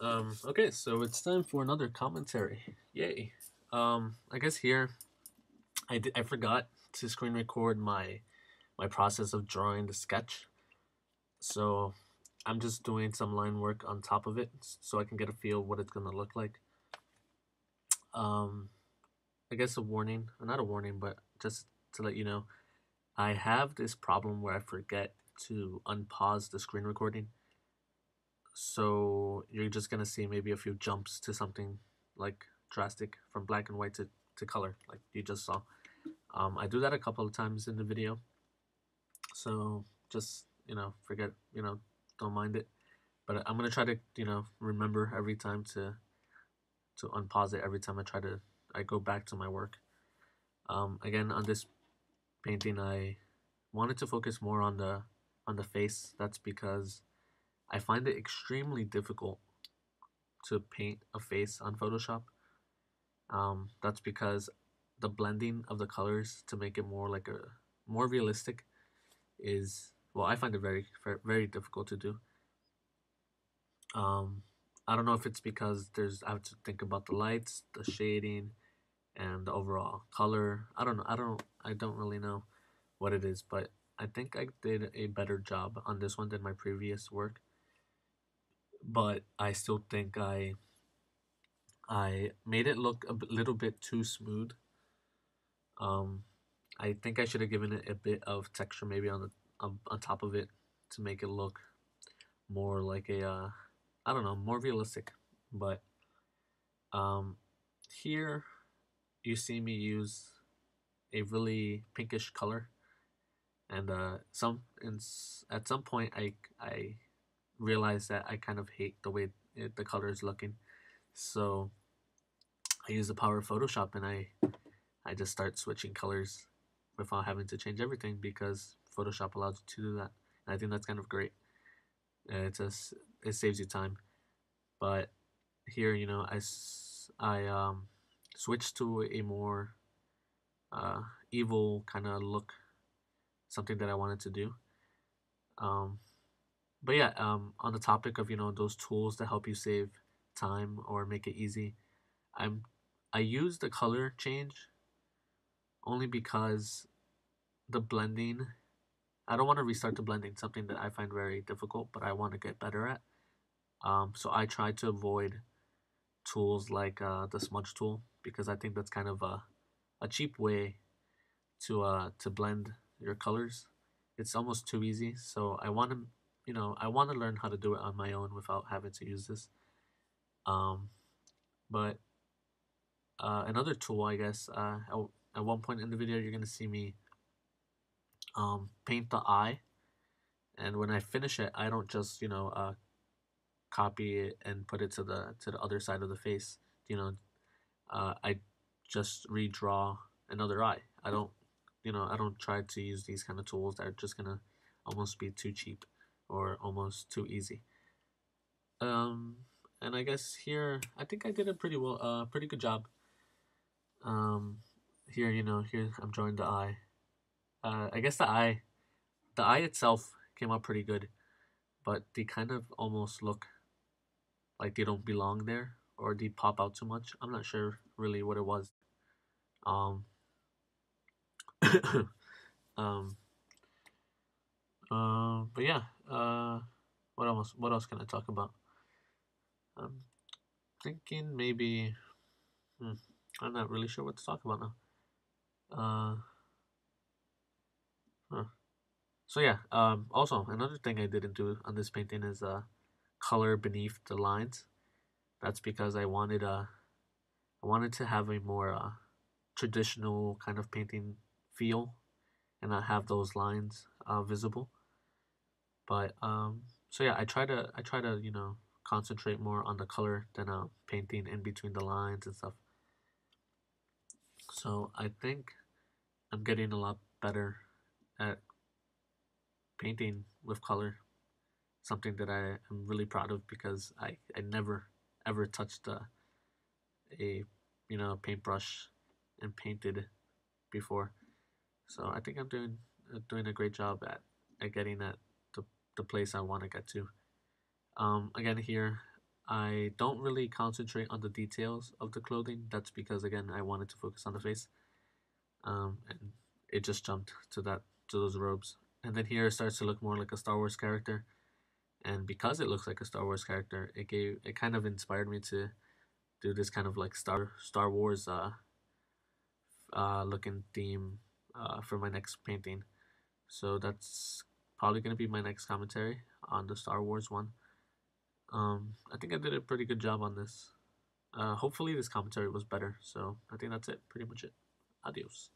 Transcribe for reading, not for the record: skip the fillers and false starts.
Okay, so it's time for another commentary. Yay. I guess here I forgot to screen record my process of drawing the sketch. So I'm just doing some line work on top of it so I can get a feel what it's gonna look like. Um, I guess a warning, or not a warning, but just to let you know, I have this problem where I forget to unpause the screen recording. So you're just gonna see maybe a few jumps to something like drastic from black and white to color, like you just saw. I do that a couple of times in the video, so just forget, don't mind it. But I'm gonna try to remember every time to unpause it every time I go back to my work. Again, on this painting, I wanted to focus more on the face. That's because I find it extremely difficult to paint a face on Photoshop. That's because the blending of the colors to make it more realistic is, well, I find it very difficult to do. Um, I don't know if it's because I have to think about the lights, the shading, and the overall color. I don't know. I don't really know what it is, but I think I did a better job on this one than my previous work. But I still think I made it look little bit too smooth. Um, I think I should have given it a bit of texture maybe on top of it to make it look more like a I don't know, more realistic. But um, here you see me use a really pinkish color, and at some point I realized that I kind of hate the way the color is looking. So I use the power of Photoshop, and I just start switching colors without having to change everything because Photoshop allows you to do that. And I think that's kind of great. It saves you time. But here, I switched to a more uh, evil kind of look, something that I wanted to do. Um, but yeah, on the topic of those tools that help you save time or make it easy, I'm I use the color change only because the blending. I don't want to restart the blending, something that I find very difficult, but I want to get better at. So I try to avoid tools like the smudge tool because I think that's kind of a cheap way to blend your colors. It's almost too easy, so I want to learn how to do it on my own without having to use this. Um, but another tool, I guess, at one point in the video, you're gonna see me paint the eye, and when I finish it, I don't just copy it and put it to the other side of the face. You know, I just redraw another eye. I don't try to use these kind of tools that are just gonna almost be too cheap or almost too easy. Um, and I guess here I think I did a pretty good job. Um, here here I'm drawing the eye. I guess the eye itself came out pretty good, but they kind of almost look like they don't belong there or they pop out too much. I'm not sure really what it was. Um, um, but yeah. What else can I talk about? I'm thinking maybe. Hmm, I'm not really sure what to talk about now. Uh, huh. So yeah. Also, another thing I didn't do on this painting is color beneath the lines. That's because I wanted to have a more traditional kind of painting feel and not have those lines visible. But so yeah, I try to concentrate more on the color than painting in between the lines and stuff. So I think I'm getting a lot better at painting with color. Something that I am really proud of because I never ever touched a paintbrush and painted before. So I think I'm doing a great job at getting at the place I want to get to. Again here, I don't really concentrate on the details of the clothing. That's because again I wanted to focus on the face. And it just jumped to those robes. And then here it starts to look more like a Star Wars character. And because it looks like a Star Wars character, it kind of inspired me to do this kind of like Star Wars looking theme for my next painting. So that's probably gonna be my next commentary on the Star Wars one. I think I did a pretty good job on this. Hopefully this commentary was better. So I think that's it. Pretty much it. Adios.